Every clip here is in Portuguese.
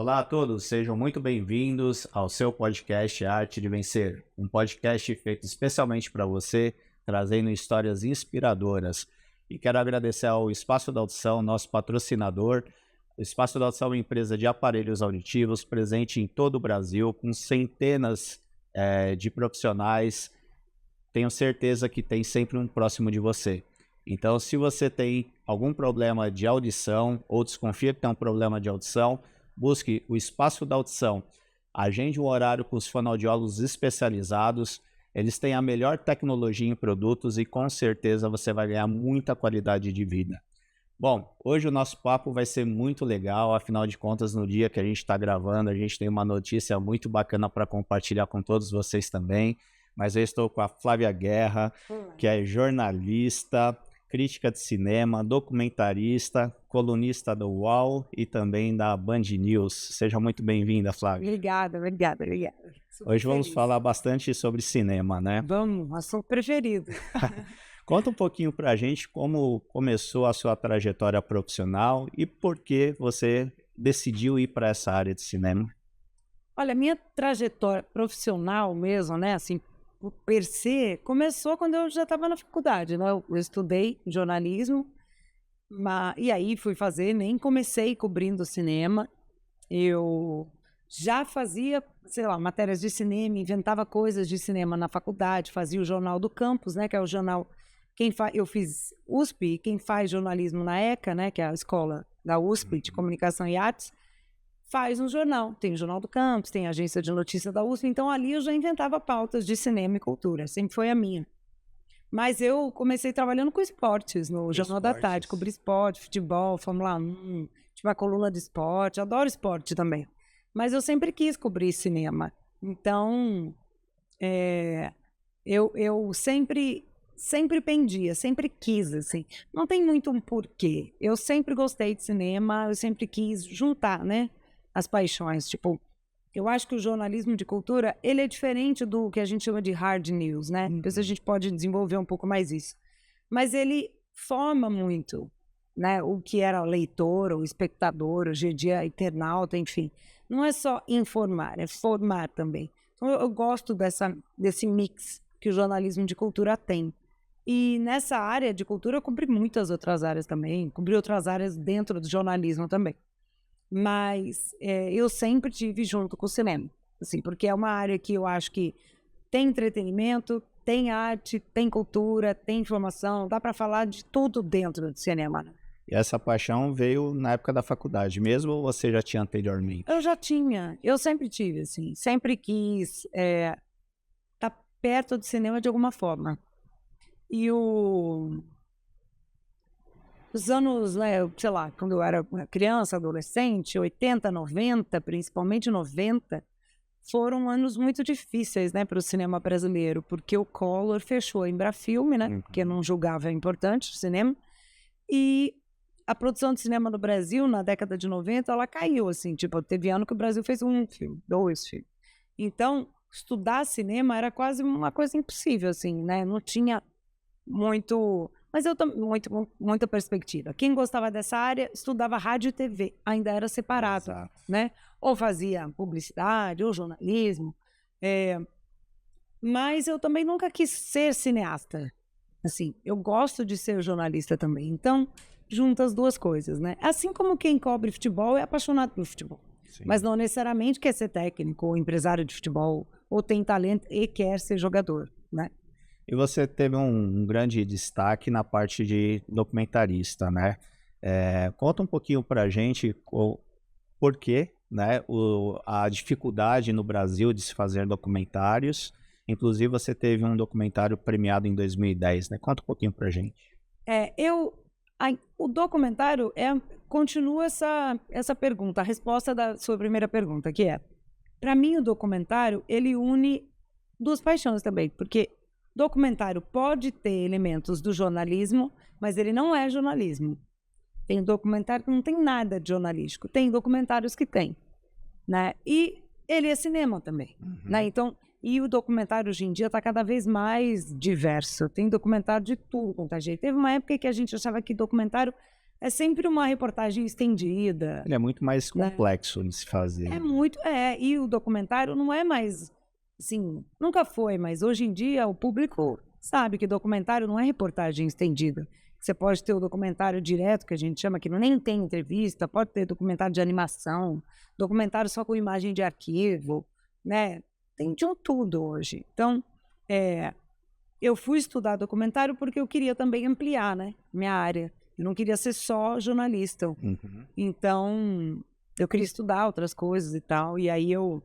Olá a todos, sejam muito bem-vindos ao seu podcast Arte de Vencer, um podcast feito especialmente para você, trazendo histórias inspiradoras. E quero agradecer ao Espaço da Audição, nosso patrocinador. O Espaço da Audição é uma empresa de aparelhos auditivos presente em todo o Brasil, com centenas de profissionais. Tenho certeza que tem sempre um próximo de você. Então, se você tem algum problema de audição ou desconfia que tem um problema de audição, busque o Espaço da Audição. Agende um horário com os fonoaudiólogos especializados. Eles têm a melhor tecnologia em produtos e com certeza você vai ganhar muita qualidade de vida. Bom, hoje o nosso papo vai ser muito legal, afinal de contas, no dia que a gente está gravando, a gente tem uma notícia muito bacana para compartilhar com todos vocês também. Mas eu estou com a Flávia Guerra, que é jornalista, crítica de cinema, documentarista, colunista do UOL e também da Band News. Seja muito bem-vinda, Flávia. Obrigada. Hoje vamos falar bastante sobre cinema, né? Vamos, assunto preferido. Conta um pouquinho pra gente como começou a sua trajetória profissional e por que você decidiu ir para essa área de cinema. Olha, minha trajetória profissional mesmo, né, assim, o per se, começou quando eu já estava na faculdade, né? Eu estudei jornalismo, e aí fui fazer, nem comecei cobrindo cinema. Eu já fazia, sei lá, matérias de cinema, inventava coisas de cinema na faculdade, fazia o Jornal do Campus, né, que é o jornal... Eu fiz USP, quem faz jornalismo na ECA, né, que é a escola da USP de Comunicação e Artes, faz um jornal. Tem o Jornal do Campus, tem a agência de notícia da USP, então ali eu já inventava pautas de cinema e cultura, sempre foi a minha. Mas eu comecei trabalhando com esportes no Jornal da Tarde, cobri esporte, futebol, Fórmula 1, tive a coluna de esporte, adoro esporte também. Mas eu sempre quis cobrir cinema. Então, eu sempre pendia, sempre quis, assim. Não tem muito um porquê. Eu sempre gostei de cinema, eu sempre quis juntar, né, as paixões. Tipo, eu acho que o jornalismo de cultura, ele é diferente do que a gente chama de hard news, né? Depois a gente pode desenvolver um pouco mais isso. Mas ele forma muito, né, o que era o leitor, o espectador, hoje em dia internauta, enfim. Não é só informar, é formar também. Então eu gosto desse mix que o jornalismo de cultura tem. E nessa área de cultura eu cobri muitas outras áreas também, cobri outras áreas dentro do jornalismo também. Mas eu sempre tive junto com o cinema, assim, porque é uma área que eu acho que tem entretenimento, tem arte, tem cultura, tem informação, dá para falar de tudo dentro do cinema, né? E essa paixão veio na época da faculdade mesmo ou você já tinha anteriormente? Eu sempre tive, assim, sempre quis estar perto do cinema de alguma forma. E os anos, né, sei lá, quando eu era criança, adolescente, 80, 90, principalmente 90, foram anos muito difíceis, né, para o cinema brasileiro, porque o Collor fechou a Embrafilme, né, porque não julgava importante o cinema, e a produção de cinema no Brasil, na década de 90, ela caiu, assim, tipo, teve ano que o Brasil fez um filme, 2 filmes. Então, estudar cinema era quase uma coisa impossível, assim, né, não tinha muito... Mas muita perspectiva. Quem gostava dessa área estudava rádio e TV, ainda era separado, né? Ou fazia publicidade, ou jornalismo. Mas eu também nunca quis ser cineasta. Assim, eu gosto de ser jornalista também. Então, junta as duas coisas, né? Assim como quem cobre futebol é apaixonado por futebol. Sim. Mas não necessariamente quer ser técnico ou empresário de futebol, ou tem talento e quer ser jogador, né? E você teve um grande destaque na parte de documentarista, né? Conta um pouquinho pra gente por que, né, a dificuldade no Brasil de se fazer documentários. Inclusive, você teve um documentário premiado em 2010, né? Conta um pouquinho pra gente. O documentário continua essa pergunta, a resposta da sua primeira pergunta, que é, para mim o documentário, ele une duas paixões também, porque documentário pode ter elementos do jornalismo, mas ele não é jornalismo. Tem documentário que não tem nada de jornalístico, tem documentários que tem, né? E ele é cinema também, né? Então, e o documentário hoje em dia está cada vez mais diverso, tem documentário de tudo quanto a gente. Teve uma época que a gente achava que documentário é sempre uma reportagem estendida. Ele é muito mais complexo de se fazer. É muito, e o documentário não é mais, assim, nunca foi, mas hoje em dia o público sabe que documentário não é reportagem estendida. Você pode ter o documentário direto, que a gente chama, que nem tem entrevista, pode ter documentário de animação, documentário só com imagem de arquivo, né? Tem de um tudo hoje. Então, eu fui estudar documentário porque eu queria também ampliar, né, minha área. Eu não queria ser só jornalista. Então, eu queria estudar outras coisas e tal. E aí eu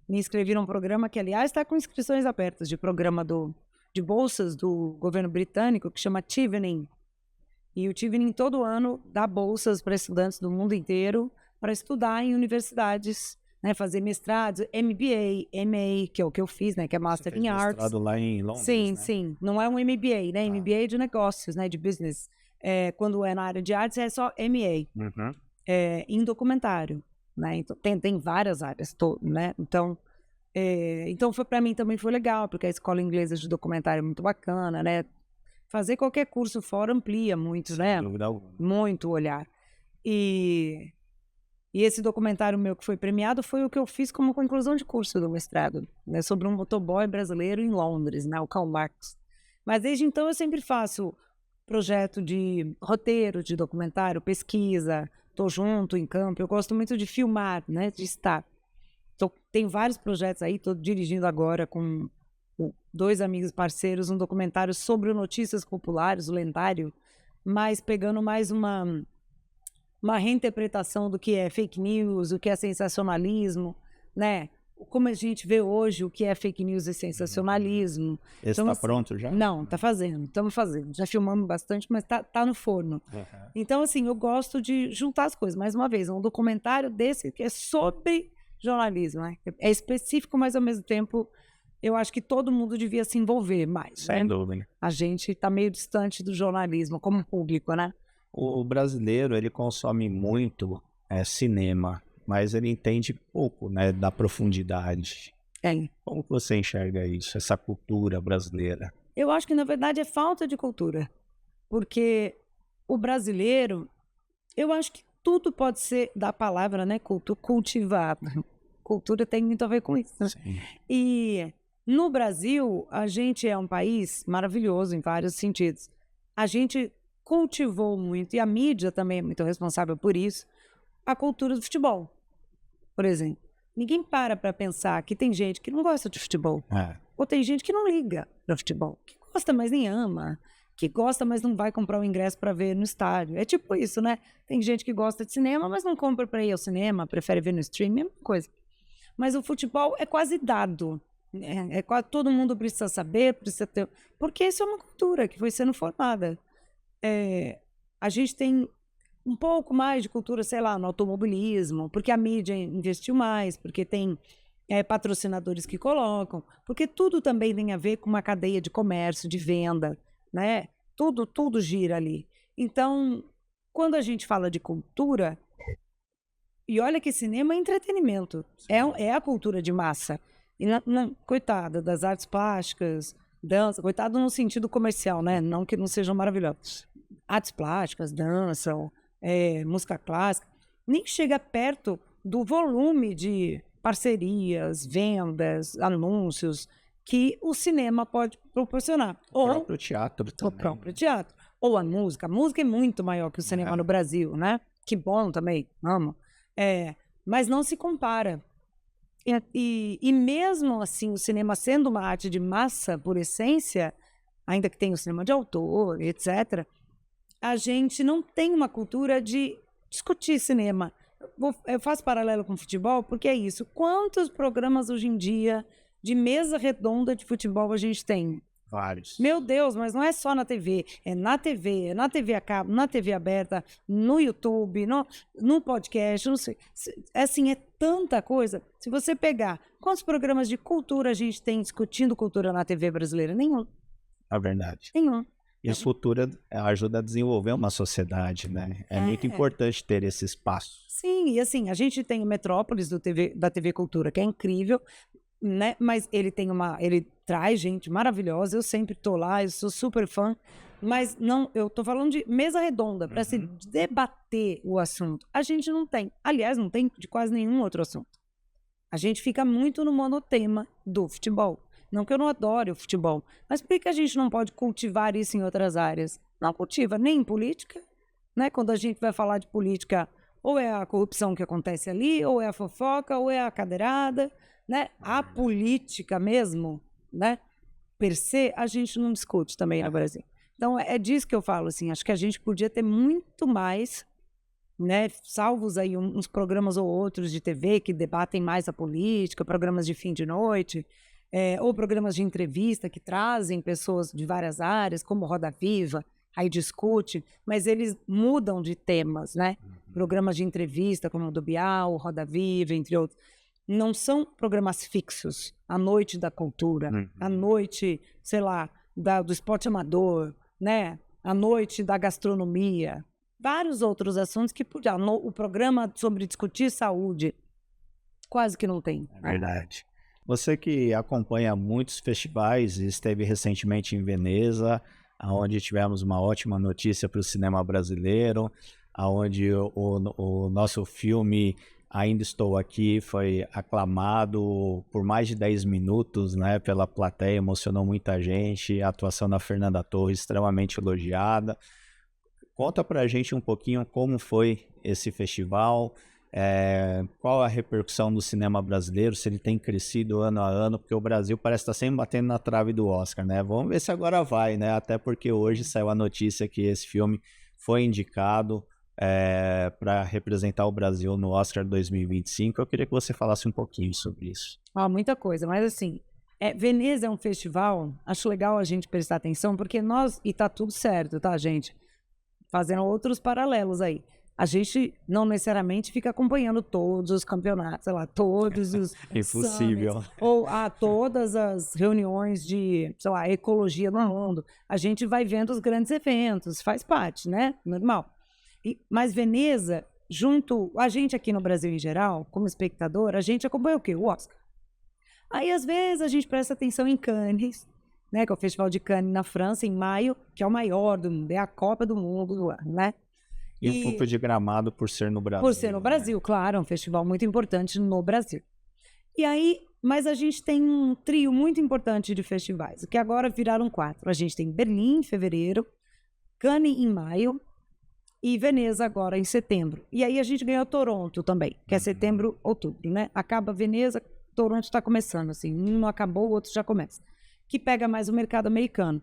me inscrevi num programa que, aliás, está com inscrições abertas, de programa de bolsas do governo britânico, que chama Chevening. E o Chevening todo ano dá bolsas para estudantes do mundo inteiro para estudar em universidades, né, fazer mestrados, MBA, MA, que é o que eu fiz, né, que é Master in Arts. Mestrado lá em Londres, sim, né? sim. Não é um MBA, né? MBA é de negócios, né, de business. Quando é na área de artes é só MA, em documentário, né? Então, tem várias áreas, né? Então para mim também foi legal, porque a escola inglesa de documentário é muito bacana, né? Fazer qualquer curso fora amplia muito, né? Muito o olhar. E esse documentário meu que foi premiado foi o que eu fiz como conclusão de curso do mestrado, né? Sobre um motoboy brasileiro em Londres, né? O Karl Marx. Mas desde então eu sempre faço projeto de roteiro, de documentário, pesquisa, estou junto em campo. Eu gosto muito de filmar, né? De estar. Tem vários projetos aí, estou dirigindo agora com 2 amigos parceiros um documentário sobre notícias populares, o lendário, mas pegando mais uma reinterpretação do que é fake news, o que é sensacionalismo, né? Como a gente vê hoje o que é fake news e sensacionalismo. Esse está pronto já? Não, está fazendo, estamos fazendo. Já filmamos bastante, mas tá no forno. Então, assim, eu gosto de juntar as coisas. Mais uma vez, é um documentário desse que é sobre jornalismo, né? É específico, mas ao mesmo tempo eu acho que todo mundo devia se envolver mais. Sem dúvida. A gente está meio distante do jornalismo como público, né? O brasileiro, ele consome muito cinema, mas ele entende pouco, né, da profundidade. Como você enxerga isso, essa cultura brasileira? Eu acho que, na verdade, é falta de cultura. Porque o brasileiro, eu acho que tudo pode ser, da palavra, né, cultivado. Cultura tem muito a ver com isso. Sim. E no Brasil, a gente é um país maravilhoso em vários sentidos. A gente cultivou muito, e a mídia também é muito responsável por isso, a cultura do futebol, por exemplo. Ninguém para pensar que tem gente que não gosta de futebol. Ou tem gente que não liga para futebol, que gosta, mas nem ama, que gosta, mas não vai comprar o ingresso para ver no estádio. É tipo isso, né? Tem gente que gosta de cinema, mas não compra para ir ao cinema, prefere ver no streaming, é a mesma coisa. Mas o futebol é quase dado. Quase todo mundo precisa saber, precisa ter... Porque isso é uma cultura que foi sendo formada. A gente tem um pouco mais de cultura, sei lá, no automobilismo, porque a mídia investiu mais, porque tem patrocinadores que colocam, porque tudo também tem a ver com uma cadeia de comércio, de venda, né? Tudo gira ali. Então, quando a gente fala de cultura, e olha que cinema é entretenimento, é a cultura de massa. E coitada das artes plásticas, dança, coitado no sentido comercial, né? Não que não sejam maravilhosas. Artes plásticas, dança, música clássica, nem chega perto do volume de parcerias, vendas, anúncios que o cinema pode proporcionar. O próprio teatro também. O próprio teatro. Ou a música. A música é muito maior que o cinema no Brasil, né? Que bom também, amo. Mas não se compara. E mesmo assim, o cinema sendo uma arte de massa por essência, ainda que tenha o cinema de autor, etc., a gente não tem uma cultura de discutir cinema. Eu faço paralelo com futebol porque é isso. Quantos programas hoje em dia de mesa redonda de futebol a gente tem? Vários. Meu Deus, mas não é só na TV. É na TV a cabo, na TV aberta, no YouTube, no podcast, não sei. Assim, é tanta coisa. Se você pegar, quantos programas de cultura a gente tem discutindo cultura na TV brasileira? Nenhum. É verdade. Nenhum. E a cultura ajuda a desenvolver uma sociedade, né? É muito importante ter esse espaço. Sim, e assim, a gente tem o Metrópolis da TV Cultura, que é incrível, né? Mas ele traz gente maravilhosa, eu sempre tô lá, eu sou super fã, Mas não, eu tô falando de mesa redonda, para se debater o assunto. A gente não tem. Aliás, não tem de quase nenhum outro assunto. A gente fica muito no monotema do futebol. Não que eu não adore o futebol, mas por que a gente não pode cultivar isso em outras áreas? Não cultiva nem em política, né? Quando a gente vai falar de política, ou é a corrupção que acontece ali, ou é a fofoca, ou é a cadeirada, né? A política mesmo, né? Per se, a gente não discute também no Brasil. Então, é disso que eu falo, assim, acho que a gente podia ter muito mais, né, salvos aí uns programas ou outros de TV que debatem mais a política, programas de fim de noite, ou programas de entrevista que trazem pessoas de várias áreas, como Roda Viva, aí discute, mas eles mudam de temas, né? Programas de entrevista, como o do Bial, Roda Viva, entre outros. Não são programas fixos. A noite da cultura, a noite, sei lá, do esporte amador, né? A noite da gastronomia. Vários outros assuntos que o programa sobre discutir saúde quase que não tem. É verdade. Você que acompanha muitos festivais e esteve recentemente em Veneza, onde tivemos uma ótima notícia para o cinema brasileiro, onde o nosso filme Ainda Estou Aqui foi aclamado por mais de 10 minutos, né, pela plateia, emocionou muita gente, a atuação da Fernanda Torres extremamente elogiada. Conta pra gente um pouquinho como foi esse festival, qual a repercussão do cinema brasileiro, se ele tem crescido ano a ano, porque o Brasil parece estar sempre batendo na trave do Oscar, né? Vamos ver se agora vai, né? Até porque hoje saiu a notícia que esse filme foi indicado para representar o Brasil no Oscar 2025. Eu queria que você falasse um pouquinho sobre isso. Muita coisa, mas assim, Veneza é um festival, acho legal a gente prestar atenção, porque e tá tudo certo, tá, gente? Fazendo outros paralelos aí. A gente não necessariamente fica acompanhando todos os campeonatos, sei lá, todos os Impossível. summits, ou todas as reuniões de, sei lá, ecologia no mundo. A gente vai vendo os grandes eventos, faz parte, né? Normal. Mas Veneza, a gente aqui no Brasil em geral, como espectador, a gente acompanha o quê? O Oscar. Aí, às vezes, a gente presta atenção em Cannes, né, que é o Festival de Cannes na França, em maio, que é o maior do mundo, é a Copa do Mundo do ano, né? E um pouco de Gramado por ser no Brasil. Por ser no Brasil, claro, é um festival muito importante no Brasil. E aí, mas a gente tem um trio muito importante de festivais, que agora viraram 4. A gente tem Berlim em fevereiro, Cannes em maio e Veneza agora em setembro. E aí a gente ganhou Toronto também, que é setembro, outubro, né? Acaba Veneza, Toronto está começando, assim, um não acabou, o outro já começa. Que pega mais o mercado americano.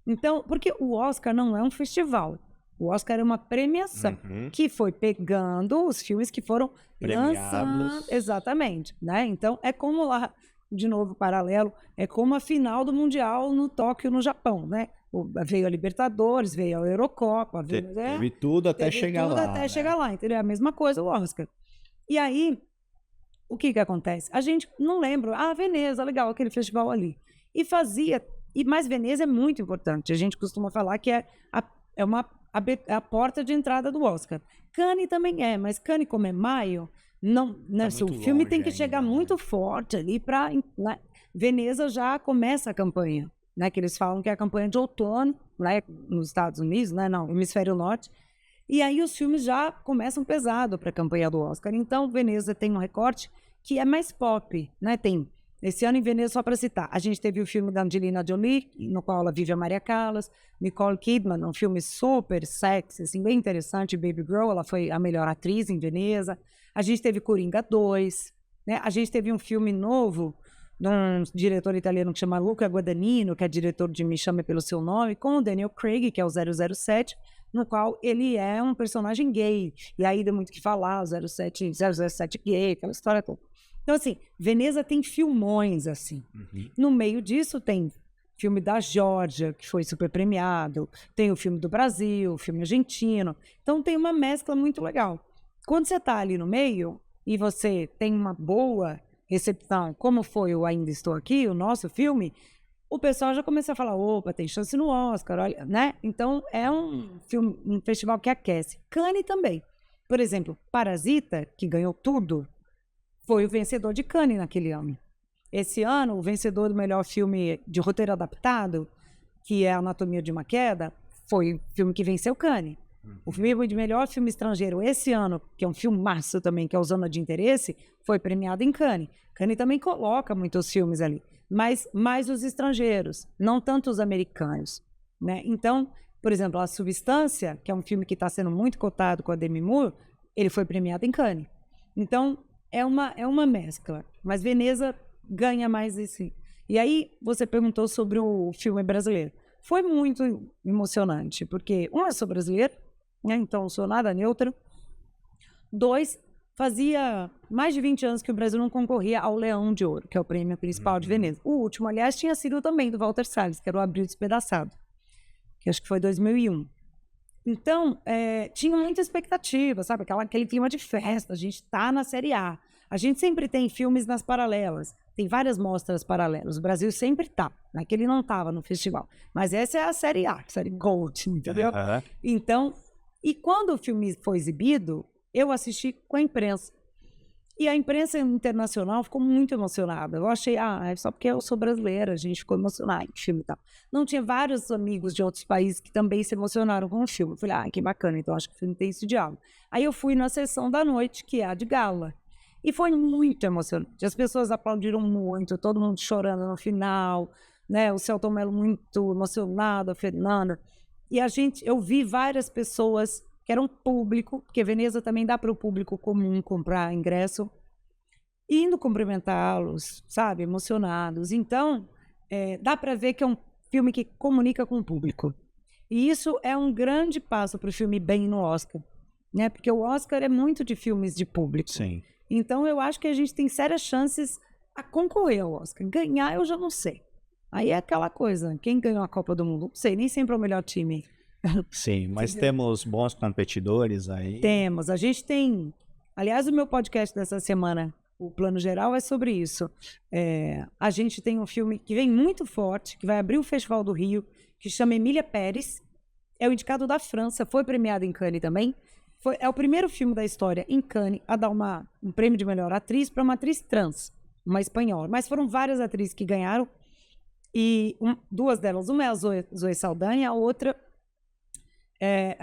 Então, porque o Oscar não é um festival. O Oscar é uma premiação que foi pegando os filmes que foram lançados. Exatamente, né? Então, é como lá, de novo, paralelo, é como a final do Mundial no Tóquio, no Japão, né? Veio a Libertadores, veio a Eurocopa. Teve tudo até chegar lá. Até chegar lá, entendeu? É a mesma coisa o Oscar. E aí, o que acontece? A gente não lembra. Veneza, legal, aquele festival ali. E fazia... Mas Veneza é muito importante. A gente costuma falar que é a porta de entrada do Oscar. Cannes também mas Cannes, como é maio, não, né, o filme tem que chegar muito forte ali para... Né, Veneza já começa a campanha, né, que eles falam que é a campanha de outono, né, nos Estados Unidos, né, não, hemisfério norte. E aí os filmes já começam pesado para a campanha do Oscar. Então, Veneza tem um recorte que é mais pop, né? Esse ano em Veneza, só para citar, a gente teve o filme da Angelina Jolie, no qual ela vive a Maria Callas, Nicole Kidman, um filme super sexy, assim, bem interessante, Baby Girl, ela foi a melhor atriz em Veneza. A gente teve Coringa 2, né? A gente teve um filme novo de um diretor italiano que chama Luca Guadagnino, que é diretor de Me Chame Pelo Seu Nome, com o Daniel Craig, que é o 007, no qual ele é um personagem gay. E aí deu muito o que falar, o 007 gay, aquela história toda. Então, assim, Veneza tem filmões, assim. No meio disso tem filme da Geórgia, que foi super premiado, tem o filme do Brasil, o filme argentino. Então, tem uma mescla muito legal. Quando você está ali no meio e você tem uma boa recepção, como foi o Ainda Estou Aqui, o nosso filme, o pessoal já começa a falar, opa, tem chance no Oscar, olha, né? Então, é um festival que aquece. Cannes também. Por exemplo, Parasita, que ganhou tudo, foi o vencedor de Cannes naquele ano. Esse ano, o vencedor do melhor filme de roteiro adaptado, que é Anatomia de uma Queda, foi o filme que venceu Cannes. O filme de melhor filme estrangeiro esse ano, que é um filmaço também, que é o Zona de Interesse, foi premiado em Cannes. Cannes também coloca muitos filmes ali, mas mais os estrangeiros, não tanto os americanos, né? Então, por exemplo, A Substância, que é um filme que está sendo muito cotado com a Demi Moore, ele foi premiado em Cannes. Então, é uma mescla, mas Veneza ganha mais esse. E aí, você perguntou sobre o filme brasileiro. Foi muito emocionante, porque, eu sou brasileiro, né? Então, não sou nada neutro. 2, fazia mais de 20 anos que o Brasil não concorria ao Leão de Ouro, que é o prêmio principal de Veneza. O último, aliás, tinha sido também do Walter Salles, que era o Abril Despedaçado, que acho que foi 2001. Então, tinha muita expectativa, sabe? Aquele clima de festa, a gente tá na Série A. A gente sempre tem filmes nas paralelas, tem várias mostras paralelas. O Brasil sempre tá, não é que ele não tava no festival. Mas essa é a Série A, Série Gold, entendeu? Então, e quando o filme foi exibido, eu assisti com a imprensa. E a imprensa internacional ficou muito emocionada. Eu achei, é só porque eu sou brasileira, a gente ficou emocionada com o filme e tal. Não tinha vários amigos de outros países que também se emocionaram com o filme. Eu falei, que bacana, então acho que o filme tem esse diálogo. Aí eu fui na sessão da noite, que é a de gala. E foi muito emocionante. As pessoas aplaudiram muito, todo mundo chorando no final, né? O Celton Mello muito emocionado, a Fernanda. E eu vi várias pessoas que eram público, porque Veneza também dá para o público comum comprar ingresso, indo cumprimentá-los, sabe, emocionados. Então, dá para ver que é um filme que comunica com o público. E isso é um grande passo para o filme bem no Oscar, né? Porque o Oscar é muito de filmes de público. Sim. Então, eu acho que a gente tem sérias chances a concorrer ao Oscar. Ganhar, eu já não sei. Aí é aquela coisa, quem ganhou a Copa do Mundo? Não sei, nem sempre é o melhor time. Sim, mas temos bons competidores aí. Temos, a gente tem... Aliás, o meu podcast dessa semana, o Plano Geral, é sobre isso. A gente tem um filme que vem muito forte, que vai abrir o Festival do Rio, que chama Emília Pérez. É o indicado da França, foi premiado em Cannes também. É o primeiro filme da história em Cannes a dar um prêmio de melhor atriz para uma atriz trans, uma espanhola. Mas foram várias atrizes que ganharam, e duas delas, uma é a Zoe Saldanha, a outra é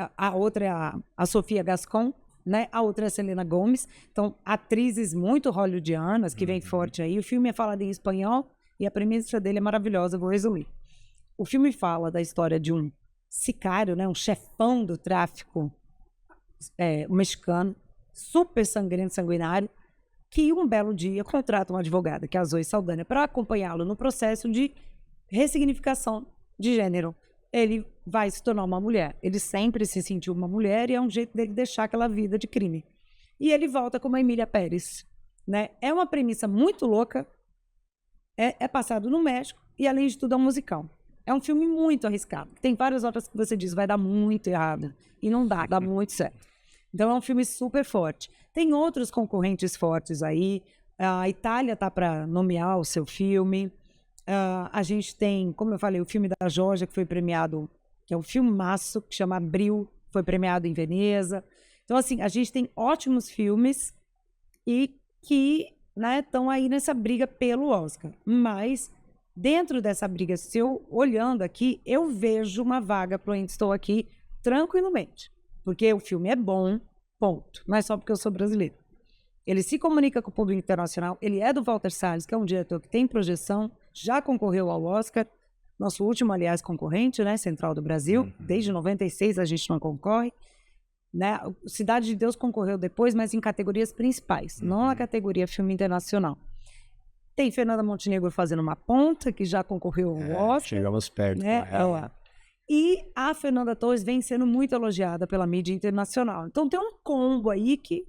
a Sofia Gascon, né? A outra é a Selena Gomez. Então, atrizes muito hollywoodianas que vem forte aí. O filme é falado em espanhol e a premissa dele é maravilhosa, eu vou resumir. O filme fala da história de um sicário, né? Um chefão do tráfico mexicano, super sangrento, sanguinário, que um belo dia contrata uma advogada, que é a Zoe Saldanha, para acompanhá-lo no processo de ressignificação de gênero. Ele vai se tornar uma mulher. Ele sempre se sentiu uma mulher e é um jeito dele deixar aquela vida de crime. E ele volta como a Emília Pérez, né? É uma premissa muito louca, é passado no México e, além de tudo, é um musical. É um filme muito arriscado. Tem várias horas que você diz, vai dar muito errado. E não dá muito certo. Então, é um filme super forte. Tem outros concorrentes fortes aí. A Itália está para nomear o seu filme. A gente tem, como eu falei, o filme da Geórgia, que foi premiado, que é um filmaço, que chama Abril, foi premiado em Veneza. Então, assim, a gente tem ótimos filmes e que estão aí nessa briga pelo Oscar. Mas, dentro dessa briga, se eu olhando aqui, eu vejo uma vaga para o Ainda Estou Aqui tranquilamente. Porque o filme é bom, ponto. Não é só porque eu sou brasileiro. Ele se comunica com o público internacional, ele é do Walter Salles, que é um diretor que tem projeção, já concorreu ao Oscar, nosso último, aliás, concorrente, né, Central do Brasil, desde 96 a gente não concorre, né? Cidade de Deus concorreu depois, mas em categorias principais, não na categoria filme internacional. Tem Fernanda Montenegro fazendo uma ponta, que já concorreu ao Oscar. Chegamos perto. Né? E a Fernanda Torres vem sendo muito elogiada pela mídia internacional. Então tem um combo aí que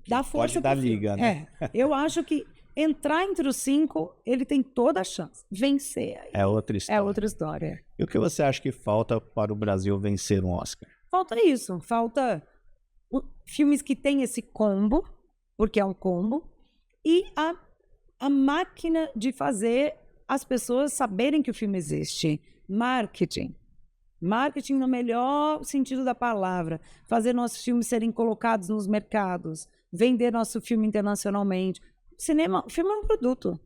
dá força. Pode dar liga, né? Eu acho que entrar entre os 5, ele tem toda a chance. Vencer aí. É outra história. É outra história. E o que você acha que falta para o Brasil vencer um Oscar? Falta isso. Falta filmes que têm esse combo, porque é um combo, e a máquina de fazer as pessoas saberem que o filme existe. Marketing. Marketing no melhor sentido da palavra. Fazer nossos filmes serem colocados nos mercados. Vender nosso filme internacionalmente. O filme é um produto.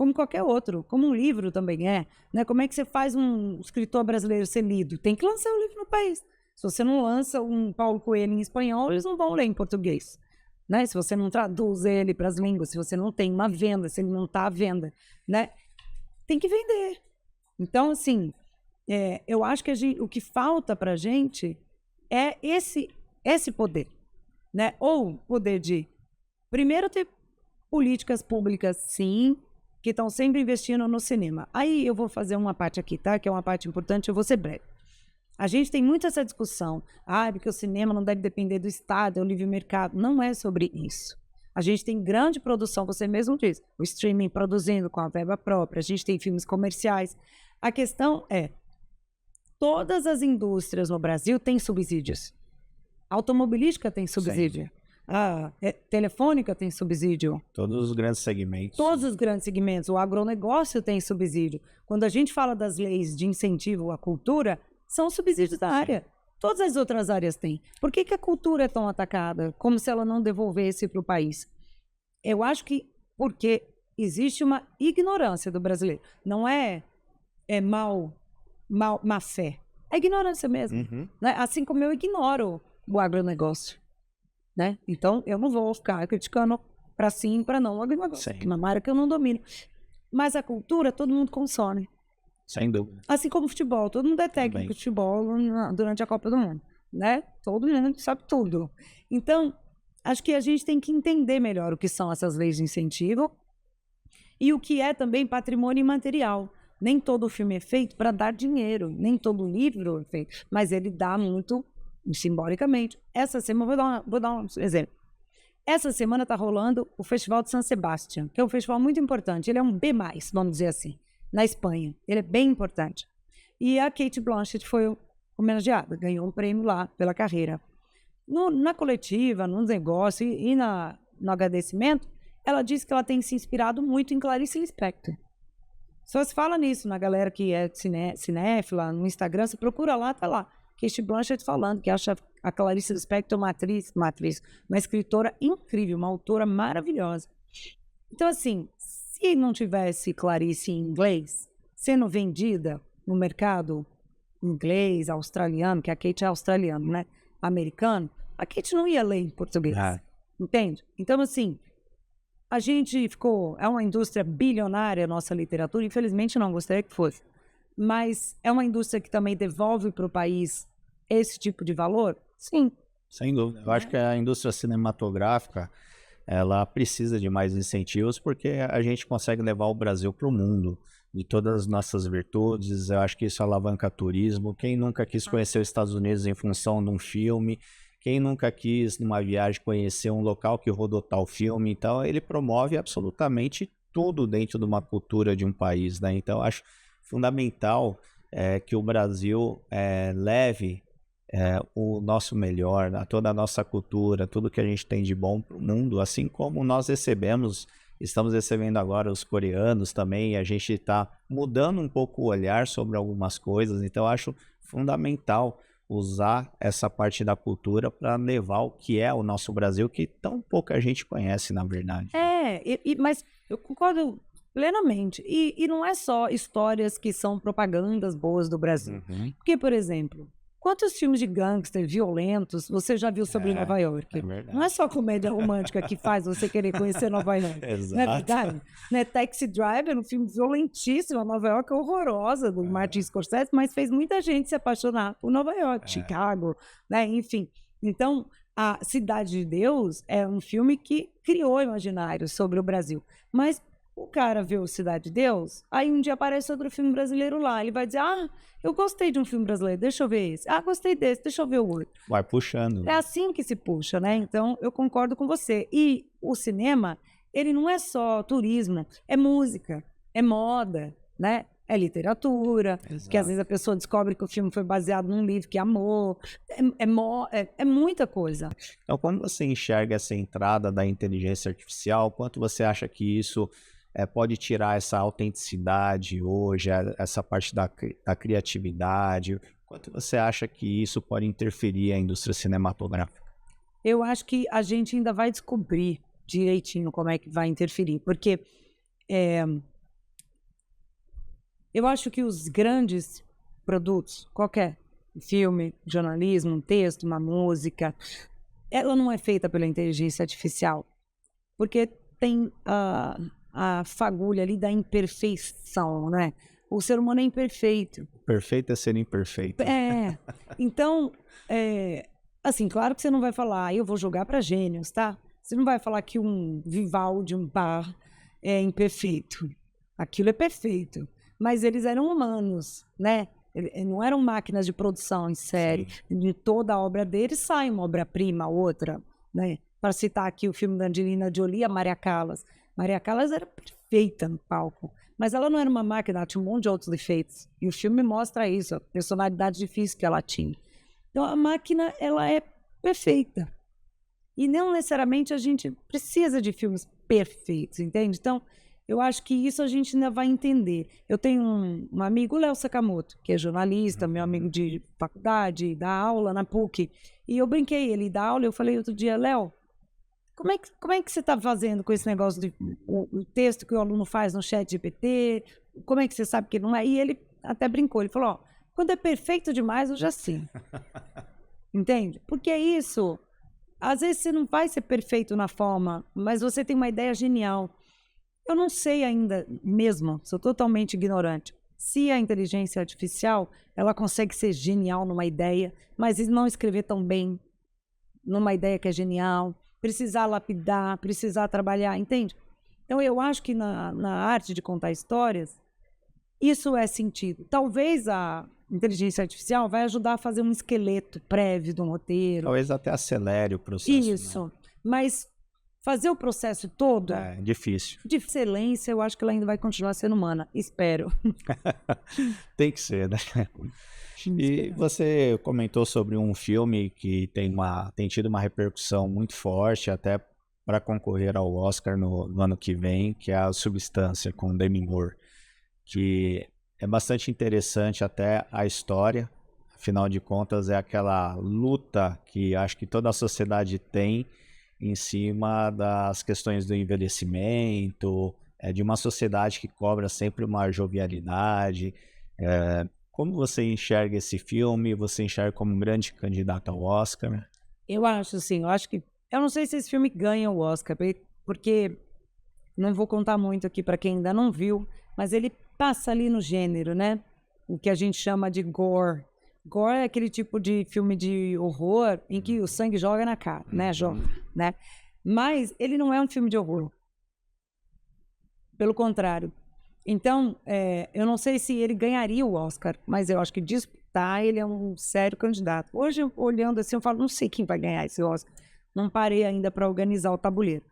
como qualquer outro, como um livro também é, né? Como é que você faz um escritor brasileiro ser lido? Tem que lançar o livro no país. Se você não lança um Paulo Coelho em espanhol, eles não vão ler em português, né? Se você não traduz ele para as línguas, se você não tem uma venda, se ele não está à venda, né? Tem que vender. Então, assim, eu acho que o que falta para a gente é esse poder, né? Ou poder de, primeiro, ter políticas públicas, sim, que estão sempre investindo no cinema. Aí eu vou fazer uma parte aqui, tá? Que é uma parte importante, eu vou ser breve. A gente tem muito essa discussão, porque o cinema não deve depender do Estado, é o livre mercado. Não é sobre isso. A gente tem grande produção, você mesmo diz, o streaming produzindo com a verba própria, a gente tem filmes comerciais. A questão é, todas as indústrias no Brasil têm subsídios. A automobilística tem subsídio. Sim. A telefônica tem subsídio. Todos os grandes segmentos. Todos os grandes segmentos. O agronegócio tem subsídio. Quando a gente fala das leis de incentivo à cultura, são subsídios da área. Todas as outras áreas têm. Por que a cultura é tão atacada? Como se ela não devolvesse para o país. Eu acho que porque existe uma ignorância do brasileiro. Não é má fé. É ignorância mesmo. Né? Assim como eu ignoro o agronegócio. Né? Então, eu não vou ficar criticando para sim, para não, que é uma área que eu não domino. Mas a cultura, todo mundo consome. Sem dúvida. Assim como o futebol, todo mundo é técnico de futebol durante a Copa do Mundo, né? Todo mundo sabe tudo. Então, acho que a gente tem que entender melhor o que são essas leis de incentivo e o que é também patrimônio imaterial. Nem todo filme é feito para dar dinheiro, nem todo livro é feito, mas ele dá muito simbolicamente. Essa semana, vou dar um exemplo. Essa semana está rolando o Festival de San Sebastián, que é um festival muito importante. Ele é um B+, vamos dizer assim, na Espanha. Ele é bem importante. E a Cate Blanchett foi homenageada, ganhou um prêmio lá pela carreira. Na coletiva, nos negócios e no agradecimento, ela disse que ela tem se inspirado muito em Clarice Lispector. Só se fala nisso na galera que é cinéfila, no Instagram, você procura lá, tá lá. Cate Blanchett falando que acha a Clarice Lispector uma escritora incrível, uma autora maravilhosa. Então, assim, se não tivesse Clarice em inglês, sendo vendida no mercado inglês, australiano, que a Cate é australiana, né? Americano, a Cate não ia ler em português. Entende? Então, assim, a gente é uma indústria bilionária, a nossa literatura, infelizmente não gostaria que fosse, mas é uma indústria que também devolve para o país esse tipo de valor? Sim. Sem dúvida. Eu acho que a indústria cinematográfica, ela precisa de mais incentivos porque a gente consegue levar o Brasil para o mundo, de todas as nossas virtudes. Eu acho que isso alavanca turismo. Quem nunca quis conhecer os Estados Unidos em função de um filme? Quem nunca quis, numa viagem, conhecer um local que rodou tal filme? Então, ele promove absolutamente tudo dentro de uma cultura de um país, né? Então, eu acho fundamental que o Brasil leve o nosso melhor, toda a nossa cultura, tudo que a gente tem de bom para o mundo, assim como nós estamos recebendo agora os coreanos também, e a gente está mudando um pouco o olhar sobre algumas coisas. Então, eu acho fundamental usar essa parte da cultura para levar o que é o nosso Brasil, que tão pouca gente conhece, na verdade. Mas eu concordo plenamente. E não é só histórias que são propagandas boas do Brasil. Porque, por exemplo, quantos filmes de gangster violentos você já viu sobre Nova York? Não é só comédia romântica que faz você querer conhecer Nova York. Exato. Não é verdade? Né? Taxi Driver, um filme violentíssimo, Nova York horrorosa, do Martin Scorsese, mas fez muita gente se apaixonar por Nova York, Chicago, né? Enfim. Então, a Cidade de Deus é um filme que criou imaginário sobre o Brasil. Mas o cara vê o Cidade de Deus, aí um dia aparece outro filme brasileiro lá, ele vai dizer, eu gostei de um filme brasileiro, deixa eu ver esse. Gostei desse, deixa eu ver o outro. Vai puxando. É assim que se puxa, né? Então, eu concordo com você. E o cinema, ele não é só turismo, é música, é moda, né? É literatura, que às vezes a pessoa descobre que o filme foi baseado num livro que amou, é muita coisa. Então, como você enxerga essa entrada da inteligência artificial, quanto você acha que isso pode tirar essa autenticidade hoje, essa parte da criatividade? Quanto você acha que isso pode interferir a indústria cinematográfica? Eu acho que a gente ainda vai descobrir direitinho como é que vai interferir, porque Eu acho que os grandes produtos, qualquer filme, jornalismo, um texto, uma música, ela não é feita pela inteligência artificial, porque tem a fagulha ali da imperfeição, né? O ser humano é imperfeito. Perfeito é ser imperfeito. Então, assim, claro que você não vai falar, eu vou jogar para gênios, tá? Você não vai falar que um Vivaldi, um Bach é imperfeito. Aquilo é perfeito. Mas eles eram humanos, né? Não eram máquinas de produção em série. Sim. De toda a obra deles sai uma obra-prima, outra, né? Para citar aqui o filme da Angelina Jolie, a Maria Callas. Maria Callas era perfeita no palco, mas ela não era uma máquina, ela tinha um monte de outros defeitos. E o filme mostra isso, a personalidade difícil que ela tinha. Então a máquina, ela é perfeita. E não necessariamente a gente precisa de filmes perfeitos, entende? Então, eu acho que isso a gente ainda vai entender. Eu tenho um amigo, o Léo Sakamoto, que é jornalista, meu amigo de faculdade, dá aula na PUC. E eu brinquei, ele dá aula, eu falei outro dia, Léo, como é que você está fazendo com esse negócio de o texto que o aluno faz no chat GPT? Como é que você sabe que não é? E ele até brincou, ele falou, ó, quando é perfeito demais, eu já sei. Entende? Porque é isso. Às vezes você não vai ser perfeito na forma, mas você tem uma ideia genial. Eu não sei ainda mesmo, sou totalmente ignorante, se a inteligência artificial ela consegue ser genial numa ideia, mas não escrever tão bem numa ideia que é genial, precisar lapidar, precisar trabalhar, entende? Então eu acho que na arte de contar histórias, isso é sentido. Talvez a inteligência artificial vai ajudar a fazer um esqueleto prévio de um roteiro. Talvez até acelere o processo. Isso, né? Mas fazer o processo todo... É difícil. De excelência, eu acho que ela ainda vai continuar sendo humana. Espero. Tem que ser, né? E você comentou sobre um filme que tem tido uma repercussão muito forte, até para concorrer ao Oscar no ano que vem, que é A Substância, com Demi Moore, que é bastante interessante até a história. Afinal de contas, é aquela luta que acho que toda a sociedade tem em cima das questões do envelhecimento, de uma sociedade que cobra sempre uma jovialidade. Como você enxerga esse filme? Você enxerga como um grande candidato ao Oscar? Eu acho, assim, eu não sei se esse filme ganha o Oscar, porque não vou contar muito aqui para quem ainda não viu, mas ele passa ali no gênero, né? O que a gente chama de gore. Gore é aquele tipo de filme de horror em que o sangue joga na cara, né? Né? Mas ele não é um filme de horror. Pelo contrário. Então, eu não sei se ele ganharia o Oscar, mas eu acho que disputar, ele é um sério candidato. Hoje, olhando assim, eu falo, não sei quem vai ganhar esse Oscar. Não parei ainda para organizar o tabuleiro.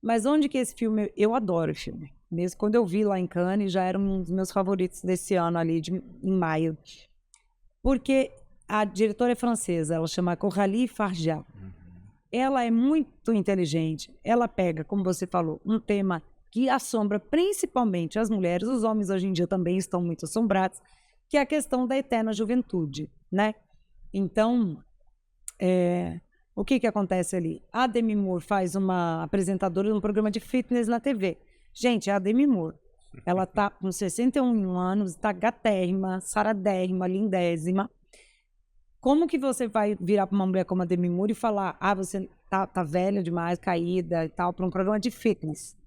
Mas onde que esse filme... Eu adoro o filme. Mesmo quando eu vi lá em Cannes, já era um dos meus favoritos desse ano ali, em maio. Porque a diretora é francesa, ela chama Coralie Farjat. Ela é muito inteligente. Ela pega, como você falou, um tema que assombra principalmente as mulheres, os homens hoje em dia também estão muito assombrados, que é a questão da eterna juventude, né? Então, o que acontece ali? A Demi Moore faz uma apresentadora de um programa de fitness na TV. Gente, é a Demi Moore. Ela tá com 61 anos, tá gatérrima, saradérrima, lindésima. Como que você vai virar para uma mulher como a Demi Moore e falar, você tá velha demais, caída e tal, para um programa de fitness?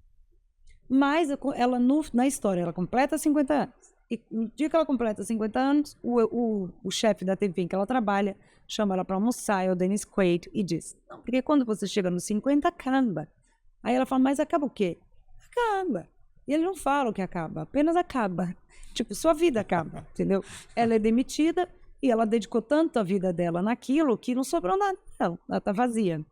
Mas ela, na história, ela completa 50 anos. E no dia que ela completa 50 anos, o chefe da TV em que ela trabalha chama ela para almoçar, é o Dennis Quaid, e diz, não, porque quando você chega nos 50, acaba. Aí ela fala, mas acaba o quê? Acaba. E ele não fala o que acaba, apenas acaba. Tipo, sua vida acaba, entendeu? Ela é demitida e ela dedicou tanto a vida dela naquilo que não sobrou nada. Não, ela tá vazia.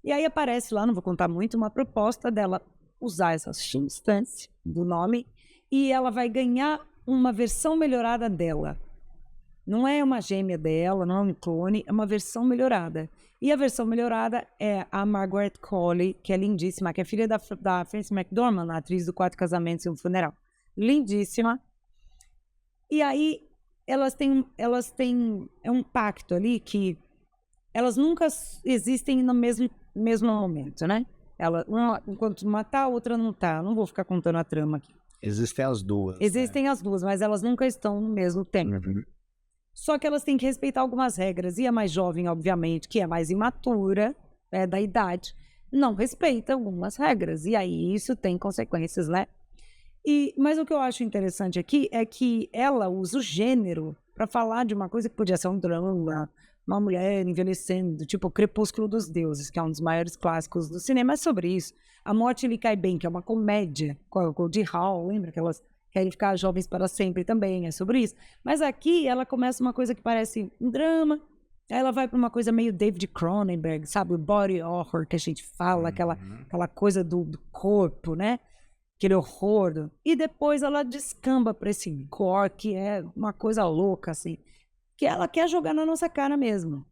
E aí aparece lá, não vou contar muito, uma proposta dela usar essa substância do nome e ela vai ganhar uma versão melhorada dela. Não é uma gêmea dela, não é um clone, é uma versão melhorada. E a versão melhorada é a Margaret Qualley, que é lindíssima, que é filha da Frances McDormand, a atriz do Quatro Casamentos e um Funeral. Lindíssima. E aí elas têm um pacto ali que elas nunca existem no mesmo momento, né? Uma, enquanto uma tá, a outra não tá. Não vou ficar contando a trama aqui. Existem as duas. Existem as duas, mas elas nunca estão no mesmo tempo. Uhum. Só que elas têm que respeitar algumas regras. E a mais jovem, obviamente, que é mais imatura, da idade, não respeita algumas regras. E aí isso tem consequências, né? Mas o que eu acho interessante aqui é que ela usa o gênero para falar de uma coisa que podia ser um drama, uma mulher envelhecendo, tipo o Crepúsculo dos Deuses, que é um dos maiores clássicos do cinema, é sobre isso. A Morte Lhe Cai Bem, que é uma comédia com o Goldie Hawn, lembra que elas querem ficar jovens para sempre também, é sobre isso. Mas aqui ela começa uma coisa que parece um drama, aí ela vai para uma coisa meio David Cronenberg, sabe? O body horror que a gente fala, aquela coisa do corpo, né? Aquele horror. E depois ela descamba para esse gore, que é uma coisa louca, assim. Que ela quer jogar na nossa cara mesmo.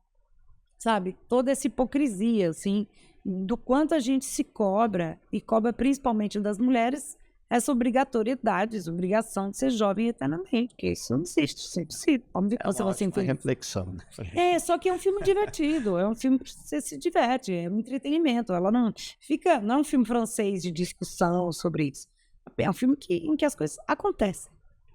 Sabe? Toda essa hipocrisia, assim, do quanto a gente se cobra, e cobra principalmente das mulheres, essa obrigatoriedade, essa obrigação de ser jovem eternamente, porque isso não existe, isso é impossível. Você vai ser reflexão, né? Só que é um filme divertido, é um filme que você se diverte, é um entretenimento. Ela não fica, não é um filme francês de discussão sobre isso. É um filme em que as coisas acontecem.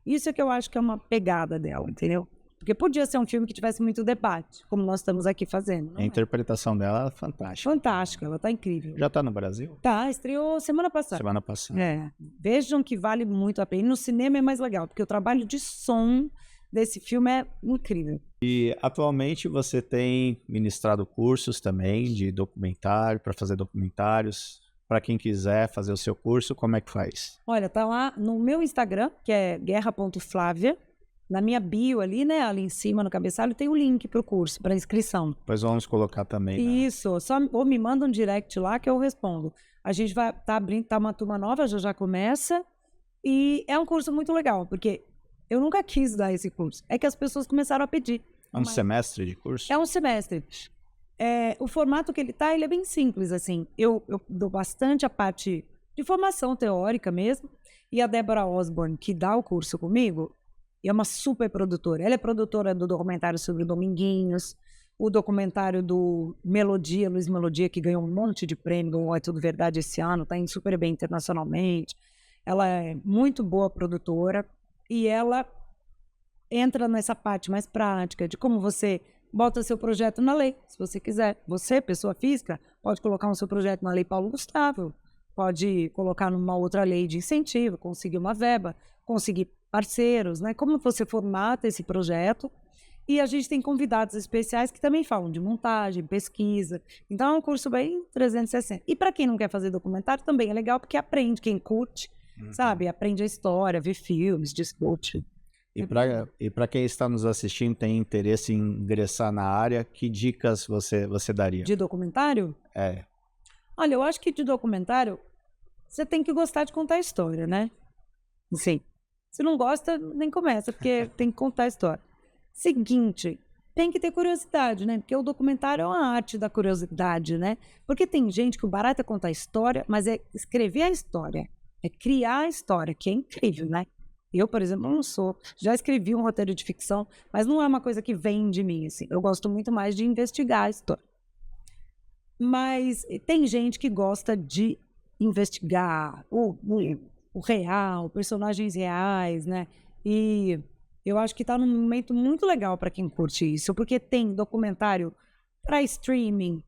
Isso é que eu acho que é uma pegada dela, entendeu? Porque podia ser um filme que tivesse muito debate, como nós estamos aqui fazendo. A interpretação dela é fantástica. Fantástica, ela tá incrível. Já tá no Brasil? Tá, estreou semana passada. Semana passada. Vejam que vale muito a pena. E no cinema é mais legal, porque o trabalho de som desse filme é incrível. E atualmente você tem ministrado cursos também de documentário, para fazer documentários. Para quem quiser fazer o seu curso, como é que faz? Olha, tá lá no meu Instagram, que é guerra.flávia. Na minha bio ali, né, ali em cima no cabeçalho, tem o link para o curso, para inscrição. Pois vamos colocar também. Isso, ou me manda um direct lá que eu respondo. A gente vai abrindo, tá uma turma nova, já começa. E é um curso muito legal, porque eu nunca quis dar esse curso. É que as pessoas começaram a pedir. É um semestre de curso? É um semestre. O formato que ele é bem simples, assim. Eu dou bastante a parte de formação teórica mesmo. E a Débora Osborne, que dá o curso comigo, é uma super produtora. Ela é produtora do documentário sobre o Dominguinhos, o documentário do Melodia, Luiz Melodia, que ganhou um monte de prêmio, ganhou É Tudo Verdade esse ano, está indo super bem internacionalmente. Ela é muito boa produtora e ela entra nessa parte mais prática de como você bota seu projeto na lei, se você quiser. Você, pessoa física, pode colocar o seu projeto na Lei Paulo Gustavo, pode colocar numa outra lei de incentivo, conseguir uma verba, conseguir parceiros, né? Como você formata esse projeto. E a gente tem convidados especiais que também falam de montagem, pesquisa. Então é um curso bem 360. E para quem não quer fazer documentário também é legal, porque aprende, quem curte, sabe? Aprende a história, vê filmes, discute. E para quem está nos assistindo, tem interesse em ingressar na área, que dicas você daria? De documentário? Olha, eu acho que de documentário você tem que gostar de contar a história, né? Sim. Se não gosta, nem começa, porque tem que contar a história. Seguinte, tem que ter curiosidade, né? Porque o documentário é uma arte da curiosidade, né? Porque tem gente que o barato é contar a história, mas é escrever a história, é criar a história, que é incrível, né? Eu, por exemplo, não sou. Já escrevi um roteiro de ficção, mas não é uma coisa que vem de mim, assim. Eu gosto muito mais de investigar a história. Mas tem gente que gosta de investigar o real, personagens reais, né? E eu acho que tá num momento muito legal para quem curte isso, porque tem documentário para streaming,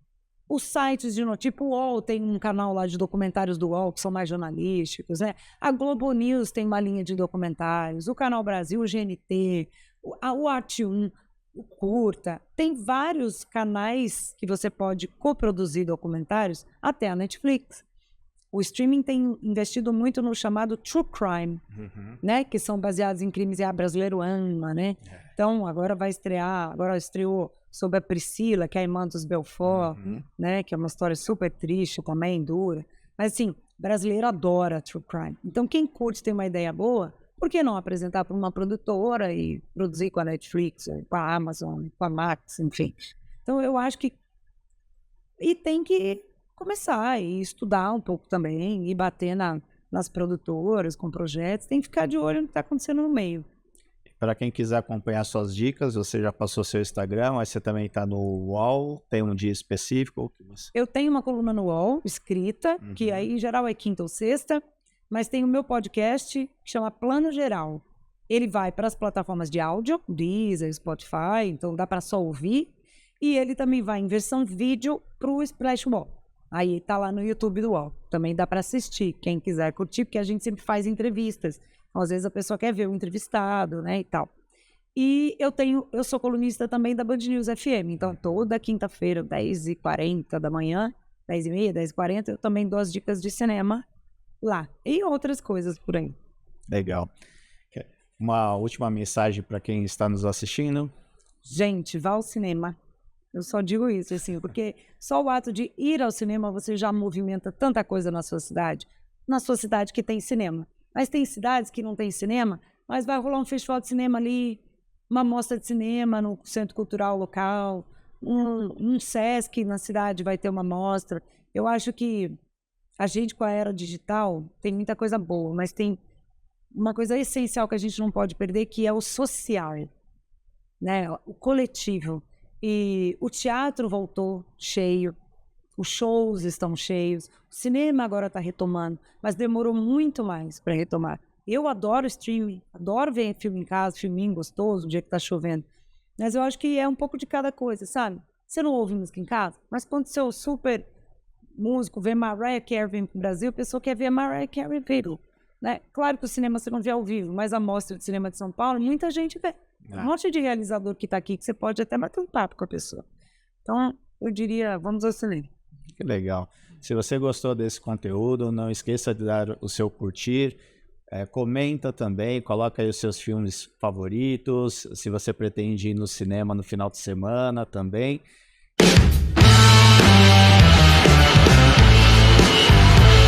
os sites de notícias, tipo o UOL tem um canal lá de documentários do UOL, que são mais jornalísticos, né? A Globo News tem uma linha de documentários, o Canal Brasil, o GNT, o Arte1, o Curta. Tem vários canais que você pode coproduzir documentários, até a Netflix. O streaming tem investido muito no chamado true crime, né? Que são baseados em crimes, e a brasileiro ama, né? Então, agora estreou sobre a Priscila, que é a irmã dos Belfort, né? Que é uma história super triste também, dura. Mas, assim, brasileiro adora true crime. Então, quem curte tem uma ideia boa, por que não apresentar para uma produtora e produzir com a Netflix, com a Amazon, com a Max, enfim. Então, eu acho que... E tem que começar e estudar um pouco também, e bater nas produtoras, com projetos, tem que ficar de olho no que está acontecendo no meio. Para quem quiser acompanhar suas dicas, você já passou seu Instagram, mas você também está no UOL, tem um dia específico? Eu tenho uma coluna no UOL, escrita, que aí em geral é quinta ou sexta, mas tem o meu podcast que chama Plano Geral. Ele vai para as plataformas de áudio, Deezer, Spotify, então dá para só ouvir. E ele também vai em versão vídeo para o Splash Wall. Aí tá lá no YouTube do UOL. Também dá para assistir, quem quiser curtir, porque a gente sempre faz entrevistas. Então, às vezes a pessoa quer ver o entrevistado, né, e tal. E eu sou colunista também da Band News FM. Então, toda quinta-feira, 10h40 da manhã, 10h30, 10h40, eu também dou as dicas de cinema lá. E outras coisas por aí. Legal. Uma última mensagem para quem está nos assistindo. Gente, vá ao cinema. Eu só digo isso, assim, porque só o ato de ir ao cinema, você já movimenta tanta coisa na sua cidade que tem cinema. Mas tem cidades que não tem cinema, mas vai rolar um festival de cinema ali, uma mostra de cinema no centro cultural local, um Sesc na cidade vai ter uma mostra. Eu acho que a gente, com a era digital, tem muita coisa boa, mas tem uma coisa essencial que a gente não pode perder, que é o social, né? O coletivo. E o teatro voltou cheio, os shows estão cheios, o cinema agora está retomando, mas demorou muito mais para retomar. Eu adoro streaming, adoro ver filme em casa, filminho gostoso, um dia que está chovendo, mas eu acho que é um pouco de cada coisa, sabe? Você não ouve música em casa, mas quando seu super músico vê Mariah Carey vir para o Brasil, a pessoa quer ver a Mariah Carey vivo. Né? Claro que o cinema você não vê ao vivo, mas a Mostra de Cinema de São Paulo, muita gente vê. Um monte de realizador que está aqui que você pode até bater um papo com a pessoa. Então, eu diria, vamos ao cinema. Que legal. Se você gostou desse conteúdo, não esqueça de dar o seu curtir. Comenta também, coloca aí os seus filmes favoritos. Se você pretende ir no cinema no final de semana também.